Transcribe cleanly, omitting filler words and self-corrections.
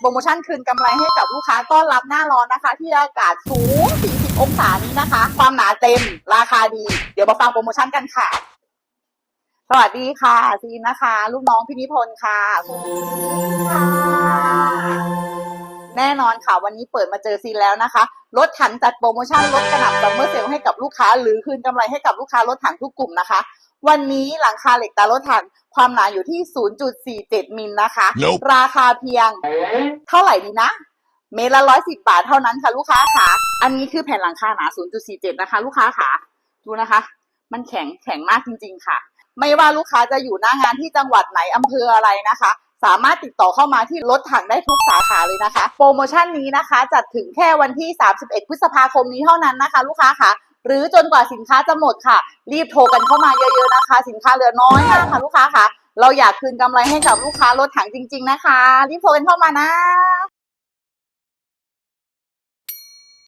โปรโมชั่นคืนกำไรให้กับลูกค้าต้อนรับหน้าร้อนนะคะที่อากาศสูง 40 องศานี้นะคะ ความหนาเต็มราคาดี เดี๋ยวมาฟังโปรโมชั่นกันค่ะ สวัสดีค่ะซีนนะคะ ลูกน้องพี่นิพนธ์ค่ะแน่นอนค่ะวันนี้เปิดมาเจอซีนแล้วนะคะรถถังจัดโปรโมชั่นลดกระหน่ำซัมเมอร์เซลให้กับลูกค้าหรือคืนกำไรให้กับลูกค้ารถถังทุกกลุ่มนะคะวันนี้หลังคาเหล็กตารถถังความหนาอยู่ที่ 0.47 มิลนะคะ ราคาเพียงเท่าไหร่ดีนะเมตรละ110 บาทเท่านั้นค่ะลูกค้าค่ะอันนี้คือแผ่นหลังคาหนา 0.47 นะคะลูกค้าค่ะดูนะคะมันแข็งมากจริงๆค่ะไม่ว่าลูกค้าจะอยู่หน้างานที่จังหวัดไหนอำเภออะไรนะคะสามารถติดต่อเข้ามาที่รถถังได้ทุกสาขาเลยนะคะโปรโมชั่นนี้นะคะจัดถึงแค่วันที่31 พฤษภาคมนี้เท่านั้นนะคะลูกค้าค่ะหรือจนกว่าสินค้าจะหมดค่ะรีบโทรกันเข้ามาเยอะๆนะคะสินค้าเหลือน้อยมากค่ะลูกค้าค่ะเราอยากคืนกำไรให้กับลูกค้ารถถังจริงๆนะคะรีบโทรกันเข้ามานะ